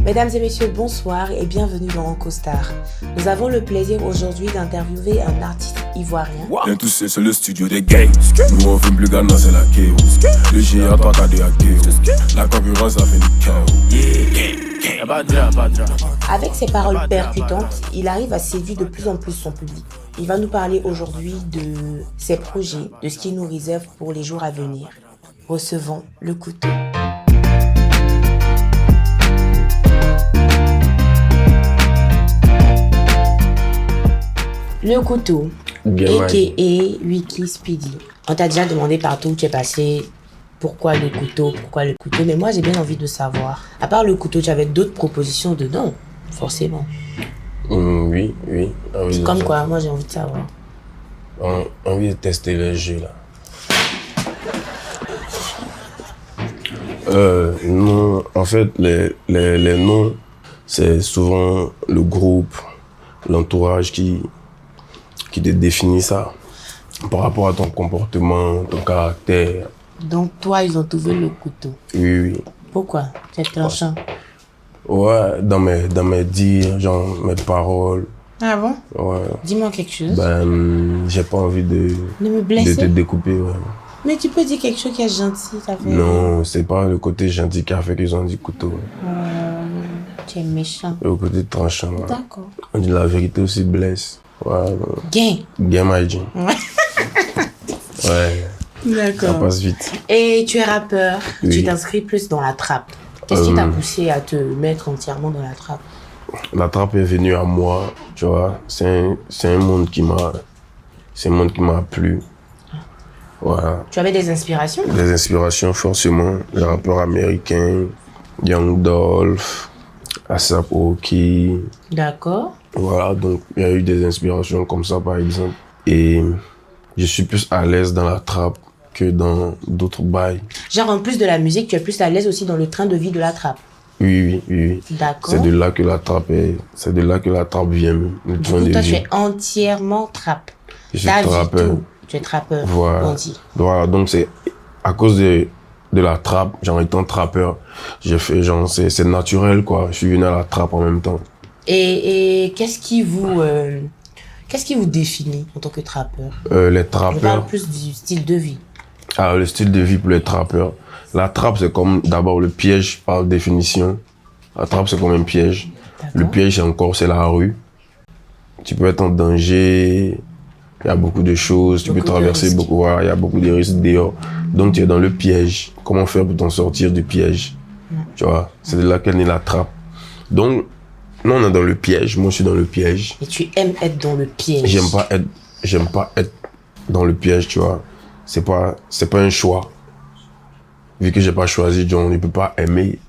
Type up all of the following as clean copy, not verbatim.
Mesdames et messieurs, bonsoir et bienvenue dans Encostar. Nous avons le plaisir aujourd'hui d'interviewer un artiste ivoirien. Bien tous c'est le studio des gays. Nous on veut plus gagner, c'est la chaos. Le GA toi t'as des chaos. La concurrence a fait du chaos. Avec ses paroles percutantes, il arrive à séduire de plus en plus son public. Il va nous parler aujourd'hui de ses projets, de ce qu'il nous réserve pour les jours à venir. Recevons le couteau. Le couteau, a.k.a. Wiki Speedy. On t'a déjà demandé partout où tu es passé pourquoi le couteau, mais moi j'ai bien envie de savoir. À part le couteau, tu avais d'autres propositions dedans, forcément. Oui. Comme quoi, moi j'ai envie de savoir. Envie de tester le jeu là. Non, en fait, les noms, c'est souvent le groupe, l'entourage qui te définit ça. Par rapport à ton comportement, ton caractère. Donc toi, ils ont trouvé le couteau. Oui. Pourquoi? C'est tranchant. Ouais, dans mes dires, genre mes paroles. Ah bon? Ouais. Dis-moi quelque chose. J'ai pas envie de me blesser. De te découper, ouais. Mais tu peux dire quelque chose qui est gentil, ça fait... Non, c'est pas le côté gentil qui a fait qu'ils ont dit couteau. Tu es méchant. Le côté tranchant. Ouais. D'accord. On dit la vérité aussi blesse. Ouais. Gain. Gain my G. Ouais. D'accord. Ça passe vite. Et tu es rappeur. Oui. Tu t'inscris plus dans la trappe. Qu'est-ce qui t'a poussé à te mettre entièrement dans la trappe? La trappe est venue à moi, tu vois. C'est un monde qui m'a plu. Voilà. Tu avais des inspirations? Des inspirations, forcément. Les rappeurs américains, Young Dolph, A$AP Rocky. D'accord. Voilà, donc il y a eu des inspirations comme ça, par exemple. Et je suis plus à l'aise dans la trappe que dans d'autres bails. Genre, en plus de la musique, tu es plus à l'aise aussi dans le train de vie de la trappe? Oui. D'accord. C'est de là que la trappe vient, le train de toi, vie. tu es entièrement trappe. Je suis trappeur. Tu es trappeur. Voilà, donc c'est à cause de la trappe, genre étant trappeur, j'ai fait genre, c'est naturel quoi, je suis venu à la trappe en même temps. Et qu'est-ce qui vous définit en tant que trappeur? Les trappeurs. Je parle plus du style de vie. Ah, le style de vie pour les trappeurs. La trappe, c'est comme d'abord le piège par définition. La trappe, c'est comme un piège. Le piège, c'est la rue. Tu peux être en danger. Il y a beaucoup de choses. Tu peux traverser beaucoup. Il y a beaucoup de risques dehors. Donc, tu es dans le piège. Comment faire pour t'en sortir du piège? Tu vois, c'est de là qu'elle naît la trappe. Donc, nous, on est dans le piège. Moi, je suis dans le piège. Et tu aimes être dans le piège? J'aime pas être dans le piège, tu vois. C'est pas un choix. Vu que j'ai pas choisi, on ne peut pas aimer,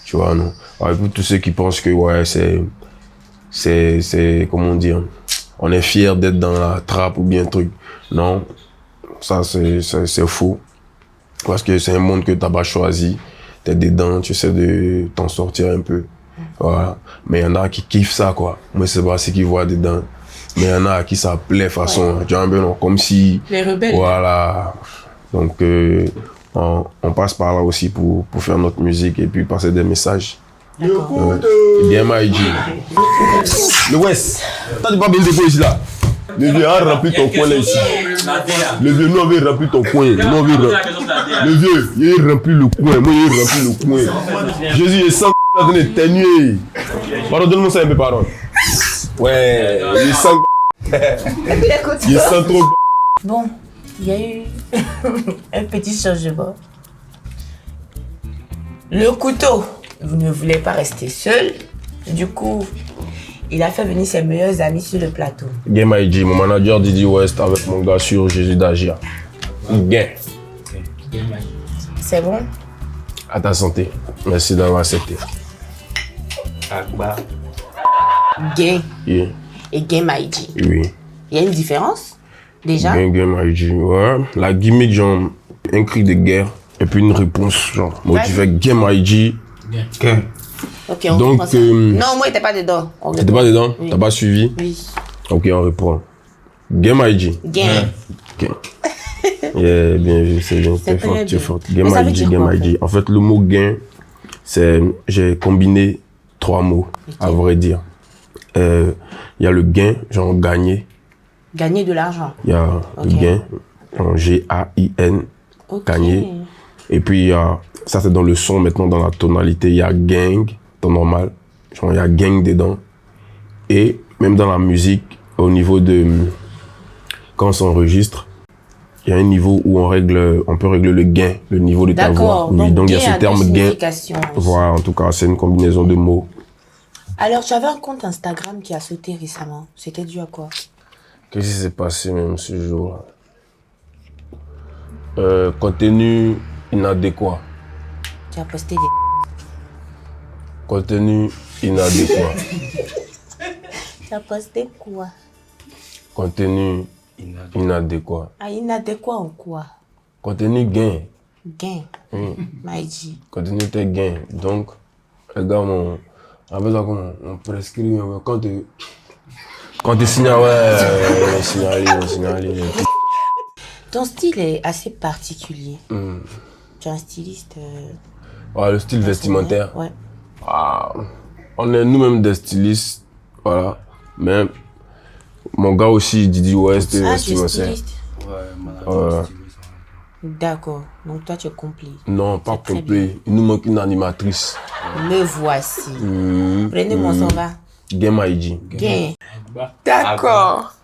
tu vois, non. Alors, pour tous ceux qui pensent que, ouais, c'est, comment dire, on est fier d'être dans la trappe ou bien truc. Non, ça, c'est faux. Parce que c'est un monde que t'as pas choisi. T'es dedans, tu essaies de t'en sortir un peu. Voilà. Mais il y en a qui kiffent ça, quoi. Moi, c'est pas ce qu'ils voient dedans. Mais il y en a à qui ça plaît, façon, tu vois, un peu, non, comme si... Les rebelles. Voilà. Donc, on passe par là aussi pour faire notre musique et puis passer des messages. D'accord. Bien, MyG. Le West, t'as pas bien déposé ici, là. Le vieux a rempli ton coin, là, ici. Le vieux, nous, on veut remplir ton coin. Le vieux, il a rempli le coin. Moi, il a rempli le coin. Jésus, il sent que tu as ténué. Pardon, donne-moi ça un peu, pardon. Ouais, il sent... Il sent trop... Bon, il y a eu un petit changement. Le couteau, vous ne voulez pas rester seul. Du coup, il a fait venir ses meilleurs amis sur le plateau. Game IG, mon manager Didi West avec mon gars sur Jésus d'Agia. Gain. C'est bon? À ta santé. Merci d'avoir accepté. Gain. Yeah. Et Game IG. Oui. Il y a une différence? Déjà? Game IG, ouais. La gimmick, genre, un cri de guerre et puis une réponse, genre. Moi, tu fais Game IG. Gain. Ok, on donc, ça. Non, moi, il n'était pas dedans. T'étais pas dedans? Oui. T'as pas suivi? Oui. Ok, on reprend. Game IG. Gain. Ok. Yeah, bien vu, c'est bien. C'est Tu es fort. Mais ça veut dire quoi, Game IG. En fait, le mot gain, c'est, j'ai combiné 3 mots, à vrai dire. Il y a le gain, genre gagner. Gagner de l'argent. Il y a le gain, genre G-A-I-N, gagner. Et puis, il y a, ça c'est dans le son, maintenant dans la tonalité, il y a gang, ton normal. Genre, il y a gang dedans. Et même dans la musique, au niveau de... Quand on s'enregistre, il y a un niveau où on peut régler le gain, le niveau de ta voix. Oui, donc il y a ce terme gain. Voilà, en tout cas, c'est une combinaison de mots. Alors, tu avais un compte Instagram qui a sauté récemment. C'était dû à quoi? Qu'est-ce qui s'est passé même ce jour? Contenu inadéquat. Tu as posté des... Contenu inadéquat. Tu as posté quoi? Contenu inadéquat. Ah, inadéquat en quoi? Contenu gain. Gain. Maïji. Contenu était gain. Donc, les gars, on prescrit, quand tu signes, on signale. Ton style est assez particulier. Tu es un styliste. Ouais, le style vestimentaire. Ouais. Ah, on est nous-mêmes des stylistes, voilà. Mais mon gars aussi, Didi West, tu es styliste? Ouais, D'accord. Donc toi, tu es complet. Non, pas complet. Il nous manque une animatrice. Me voici. Prenez-moi, ça va. Game Maïji. Game. D'accord.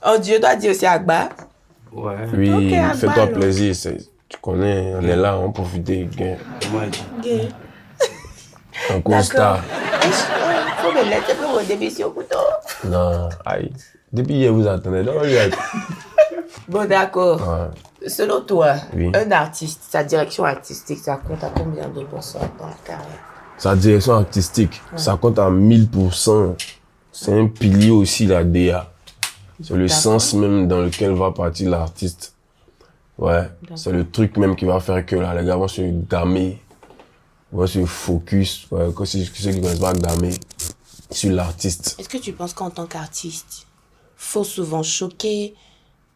Oh Dieu, dois dire aussi Agba. Ouais. Oui, okay, fais-toi plaisir. Tu connais, on est là, on profite. Game. Game. Un constat. Faut me laisser pour vos démissions au couteau. Non, aïe. Depuis hier, vous attendez. Bon, d'accord. Ouais. Selon toi, oui. Un artiste, sa direction artistique, ça compte à combien de pourcents dans la carrière? Sa direction artistique, ça compte à 1000%. C'est un pilier aussi, la DA. C'est le sens même dans lequel va partir l'artiste. Ouais, c'est le truc même qui va faire que là, les gars vont se gamer, vont se focus. Ouais, ceux qui ne connaissent pas gamer sur l'artiste. Est-ce que tu penses qu'en tant qu'artiste, faut souvent choquer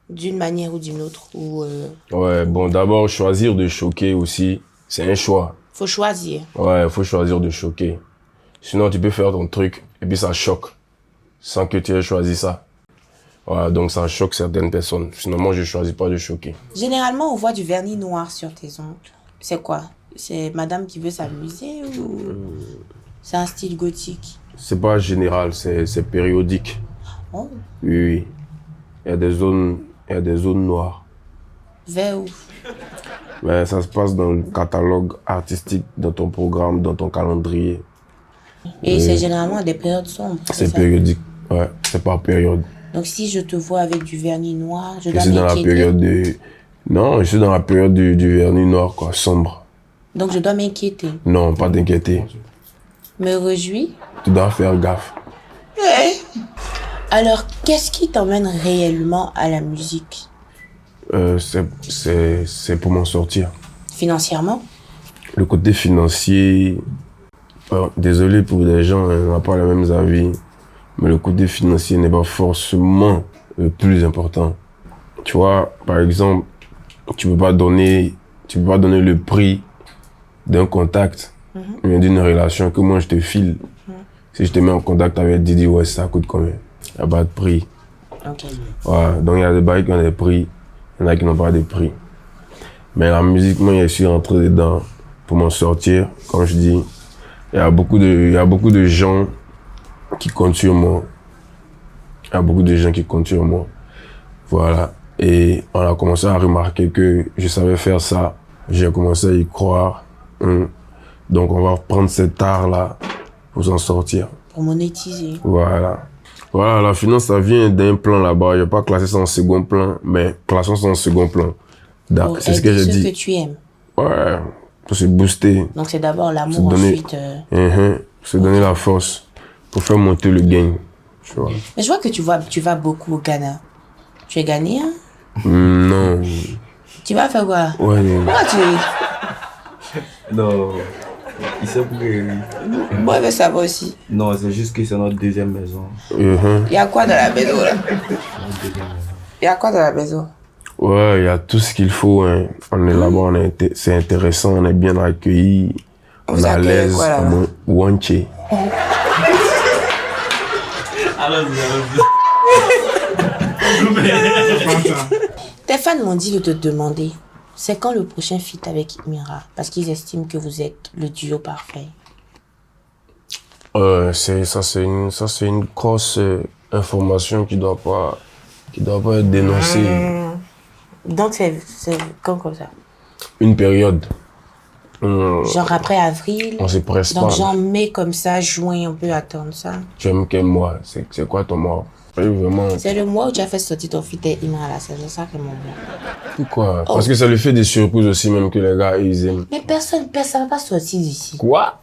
d'une manière ou d'une autre ou Ouais, bon, d'abord, choisir de choquer aussi, c'est un choix. Faut choisir. Ouais, faut choisir de choquer. Sinon, tu peux faire ton truc et puis ça choque sans que tu aies choisi ça. Voilà, donc ça choque certaines personnes. Sinon, moi, je ne choisis pas de choquer. Généralement, on voit du vernis noir sur tes ongles. C'est quoi? C'est madame qui veut s'amuser ou c'est un style gothique? C'est pas général, c'est périodique. Oh. Oui. Il y a des zones noires. Vers où? Mais ça se passe dans le catalogue artistique, dans ton programme, dans ton calendrier. Et c'est généralement des périodes sombres. C'est périodique, ouais, c'est par période. Donc si je te vois avec du vernis noir, je dois m'inquiéter. Dans la période de... Non, je suis dans la période du vernis noir, quoi, sombre. Donc je dois m'inquiéter? Non, pas t'inquiéter. Me réjouis? Tu dois faire gaffe. Ouais. Alors, qu'est-ce qui t'emmène réellement à la musique? C'est pour m'en sortir. Financièrement? Le côté financier... désolé pour les gens, on n'a pas les mêmes avis. Mais le côté financier n'est pas forcément le plus important. Tu vois, par exemple, tu peux pas donner le prix d'un contact, mais d'une relation que moi je te file. Si je te mets en contact avec Didi, ouais, ça coûte combien? Il n'y a pas de prix. Okay. Ouais, donc il y a des bails qui ont des prix, il y en a qui n'ont pas de prix. Mais la musique, moi, je suis rentré dedans pour m'en sortir. Comme je dis, il y a beaucoup de gens qui comptent sur moi. Voilà. Et on a commencé à remarquer que je savais faire ça. J'ai commencé à y croire. Donc on va prendre cet art-là pour s'en sortir. Pour monétiser. Voilà. Voilà, la finance, ça vient d'un plan là-bas. Je n'ai pas classé ça en second plan, mais classons ça en second plan. C'est ce que j'ai dit. Ceux que tu aimes. Ouais, pour se booster. Donc c'est d'abord l'amour, ensuite... se donner la force pour faire monter le gain. Tu vois. Mais je vois que tu vas beaucoup au Ghana. Tu es ghanéen? Non. Tu vas faire quoi? Ouais. Pourquoi tu es? Non. Il sait pourquoi. Moi, je veux savoir aussi. Non, c'est juste que c'est notre deuxième maison. Il y a quoi dans la maison là? Il y a quoi dans la maison? Ouais, il y a tout ce qu'il faut. Hein. On est là-bas, c'est intéressant, on est bien accueillis. On est à l'aise. Wanché. Tes fans m'ont dit de te demander, c'est quand le prochain feat avec Mira? Parce qu'ils estiment que vous êtes le duo parfait. C'est une grosse information qui doit pas être dénoncée. Donc c'est quand comme ça? Une période. Genre après avril? On se presse Donc pas. genre mai comme ça, juin, on peut attendre ça? Tu aimes quel mois? C'est quoi ton mois? Oui, vraiment. C'est le mois où tu as fait sortir ton feat avec Imra là, c'est ça que mon mois. Pourquoi? Parce que ça lui fait des surprises aussi, même que les gars, ils aiment. Mais personne va pas sortir d'ici. Quoi?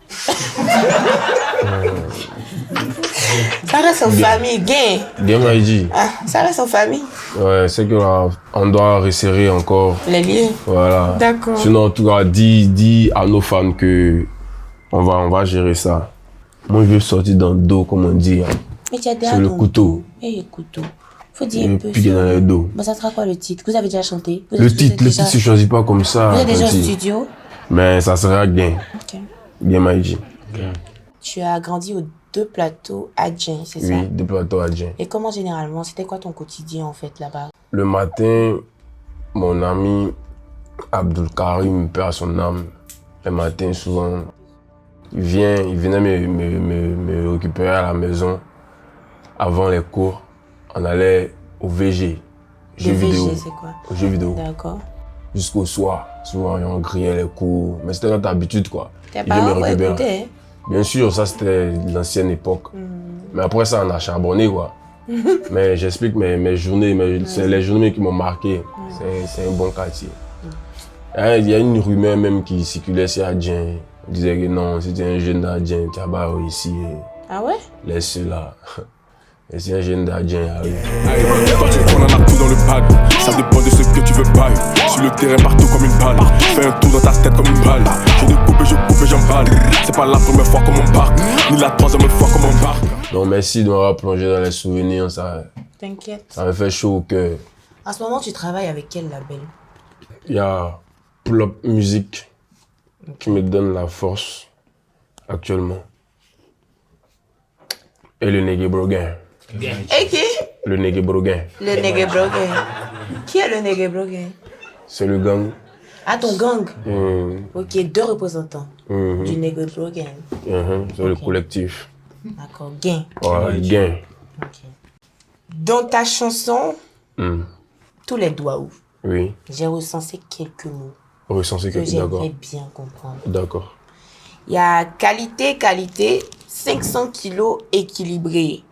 Ça reste en famille, gain. Game ID. Ah, ça reste en famille. Ouais, c'est que là, on doit resserrer encore. Les liens. Voilà. D'accord. Sinon, en tout cas, dis à nos fans que on va gérer ça. Moi, je veux sortir dans le dos, comme on dit. Hein. Mais tu as déjà Sur le ton couteau. dos. Eh, couteau. Faut dire un Et peu. puis dans le dos. Bon, ça sera quoi le titre? Vous avez déjà chanté? Vous Le êtes titre déjà- se choisit pas comme ça. Vous êtes déjà au petit. studio? Mais ça sera Game. Ok. Game ID. Tu as grandi aux 2 plateaux à Djen, c'est ça? Oui, des plateaux à Djen. Et comment généralement, c'était quoi ton quotidien en fait là-bas? Le matin, mon ami Abdul Karim, paix à son âme, le matin souvent, il venait me récupérer à la maison avant les cours. On allait au VG, jeux Le VG, vidéo, c'est quoi? aux jeux vidéo, D'accord. jusqu'au soir. Souvent, on grillait les cours, mais c'était notre habitude quoi. Tes Il vient me parents vont récupérer. écouter, hein? Bien sûr, ça c'était l'ancienne époque. Mais après ça, on a charbonné quoi. Mais j'explique mes journées, c'est les journées qui m'ont marqué. C'est un bon quartier. Il y a une rumeur même qui circulait sur Adjien. On disait que non, si tu es un jeune d'Adjien, tu vas réussir. Ah ouais? Laisse là. Et si un jeune d'Adjien arrive. Quand tu prends, on en a tout dans le bag. Ça dépend de ce que tu veux bail. Sur le terrain, partout comme une balle. Fais un tour dans ta tête comme une balle. Je découpe et j'emballe. C'est pas la première fois qu'on m'embarque, ni la troisième fois qu'on m'embarque. Donc merci de m'avoir plongé dans les souvenirs. Ça T'inquiète. me fait chaud au cœur. En ce moment, tu travailles avec quel label? Il y a Plop Music qui me donne la force actuellement. Et le Négé Broguin. Et qui? Le Négé Broguin. Le Négé Broguin. Qui est le Négé Broguin? C'est le gang. Ah, ton gang? Hum, Ok, 2 représentants hum, du Négé Broguin. c'est le collectif. D'accord, gain. Voilà, gain. Ok. Dans ta chanson, Hum, tous les doigts ouverts, Oui, j'ai recensé quelques mots recensé que quelque d'accord. j'aimerais bien comprendre. D'accord. Il y a qualité, 500 kilos équilibré.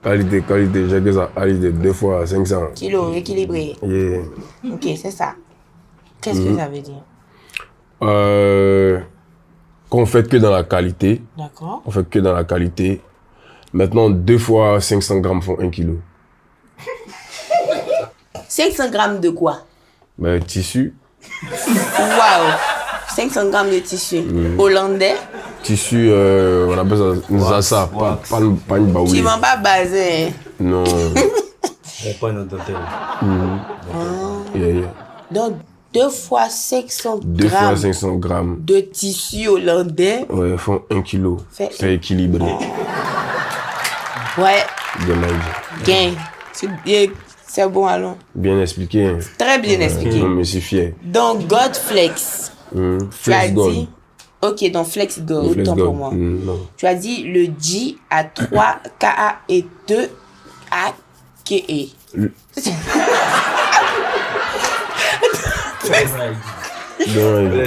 Qualité, j'ai que ça. Qualité, 2 fois 500. Kilos équilibré. Yeah. Ok, c'est ça. Qu'est-ce que ça veut dire? Qu'on fait que dans la qualité. D'accord. On fait que dans la qualité. Maintenant, 2 fois 500 grammes font 1 kilo. 500 grammes de quoi? Mais tissu, Waouh! 500 grammes de tissu. Hollandais. tissu, on appelle ça Zassa, pas une Tu baoulée. vends pas basé. Non. C'est pas notre hôtel. Yeah. Donc, 2 fois 500 2 fois grammes 500 grammes. de tissu hollandais. Ouais, font 1 kilo. Fait- C'est équilibré. Ouais, Bien gain. C'est bon, allons. Bien expliqué. Hein. Très bien expliqué. Je me suis fier. Donc, Godflex. Tu as Flex God. dit. Ok, donc Flex God, Flex autant God. pour moi. Non. Tu as dit le J à 3 KA et 2 AKE. Non,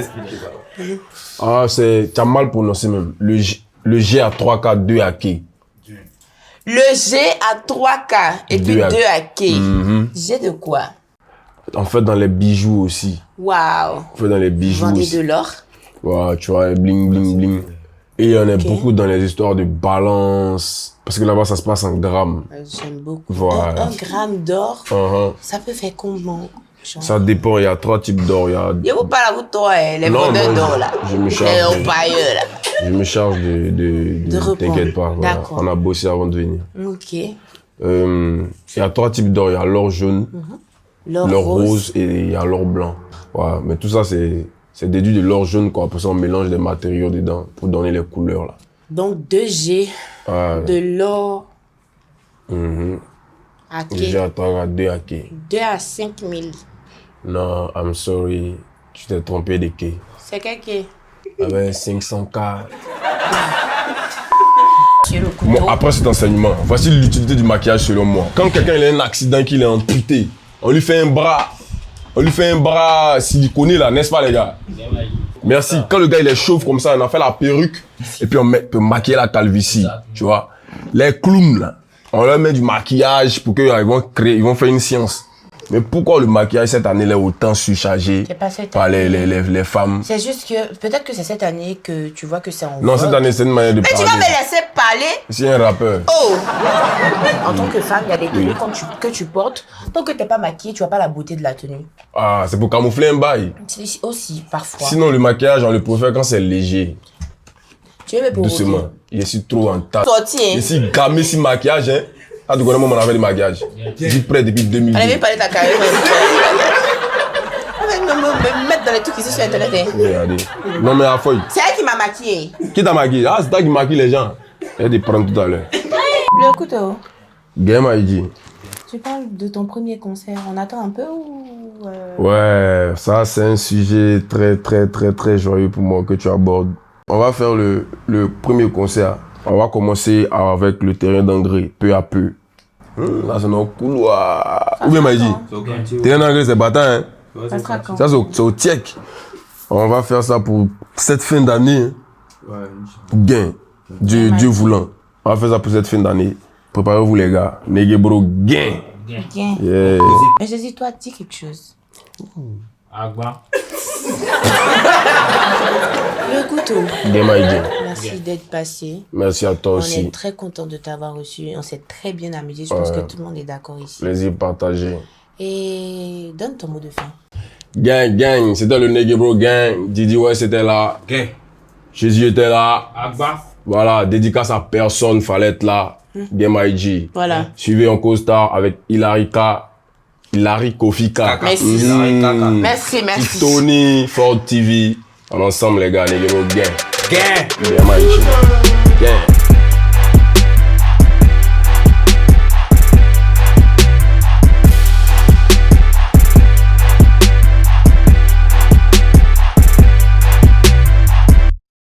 ah, tu as mal prononcé même. Le G à 3K, 2 à qui? Le G à 3K et puis 2 AKE. G de quoi? En fait, dans les bijoux aussi. Waouh. En fait, dans les bijoux Vendez aussi. de l'or. Ouais, tu vois, bling, bling, bling. Et il y en a beaucoup dans les histoires de balance. Parce que là-bas, ça se passe en grammes. J'aime beaucoup. Voilà. 1 gramme d'or, Uh-huh. ça peut faire comment? Genre. Ça dépend, il y a 3 types d'or. Il y a... Je vous parle à vous, toi, les Non, vendeurs non, d'or là. je me charge Les de- empailleurs là. Je me charge de répondre. t'inquiète pas. Voilà. D'accord. On a bossé avant de venir. Ok. Il y a 3 types d'or. Il y a l'or jaune, L'or l'or rose. rose et il y a l'or blanc. Voilà. Mais tout ça, c'est déduit de l'or jaune, quoi. Après ça, on mélange des matériaux dedans pour donner les couleurs, là. Donc 2G, Ouais. de l'or à J'ai à toi à 2 à quai. 2 à 5 000. Non, I'm sorry. Tu t'es trompé de quai. C'est quel qui est Avec 500K. sur le couteau? Bon, après cet enseignement, voici l'utilité du maquillage selon moi. Quand quelqu'un il a un accident, qu'il est amputé, on lui fait un bras. On lui fait un bras siliconé là, n'est-ce pas les gars? Merci. Quand le gars il est chauve comme ça, on a fait la perruque et puis on peut maquiller la calvitie, tu vois. Les clowns là, on leur met du maquillage pour qu'ils vont faire une science. Mais pourquoi le maquillage cette année est autant surchargé C'est pas cette par année. les femmes? C'est juste que peut-être que c'est cette année que tu vois que c'est en Non, cette vogue. année c'est une manière de Mais tu parler. vas me laisser parler? C'est un rappeur. Oh! En tant que femme, il y a des tenues que tu portes. Tant que t'es pas maquillée, tu vois pas la beauté de la tenue. Ah, c'est pour camoufler un bail. C'est aussi, parfois. Sinon le maquillage on le préfère quand c'est léger. Tu veux me provoquer? Doucement. Il est si trop en tas. Sorti, hein? Il est si gamé si maquillage, hein. Ah, tu connais moi, on avait le maquillage. J'y prêt depuis 2000. On avait parlé de ta carrière. Me mettre dans les trucs ici sur internet. Hein. Regardez. Non, mais à feuille. C'est elle qui m'a maquillée. Qui t'a maquillé? Ah, c'est toi qui maquille les gens. Elle te prend tout à l'heure. Le couteau. Game ID. Tu parles de ton premier concert. On attend un peu ou... Ouais, ça, c'est un sujet très joyeux pour moi que tu abordes. On va faire le premier concert. On va commencer avec le terrain d'engrais, peu à peu. Là, c'est notre couloir. Où bien m'a dit? Terrain d'engrais, c'est bâtard, hein? Ça sera quand? Ça, c'est au TIEC. On va faire ça pour cette fin d'année. Hein. Gain. Dieu voulant. On va faire ça pour cette fin d'année. Préparez-vous, les gars. Negebro, gain. Bien. Yeah. Mais je dis, toi, dis quelque chose. Agba. Le couteau. Game ID. Merci d'être passé. Merci à toi On aussi. est très content de t'avoir reçu. On s'est très bien amusé. Je pense que tout le monde est d'accord ici. Plaisir partagé. Et donne ton mot de fin. Gang. C'était le Negebro Gang. Didi, ouais, c'était là. Gain. Jésus était là. Agba. Voilà, dédicace à personne, fallait être là. Game IG. Voilà. Suivez en co-star avec Hilary Kofika. Merci. Merci. Tony, Ford TV. En ensemble, les gars, Negebro Gang. Gain. Game IG. Gang.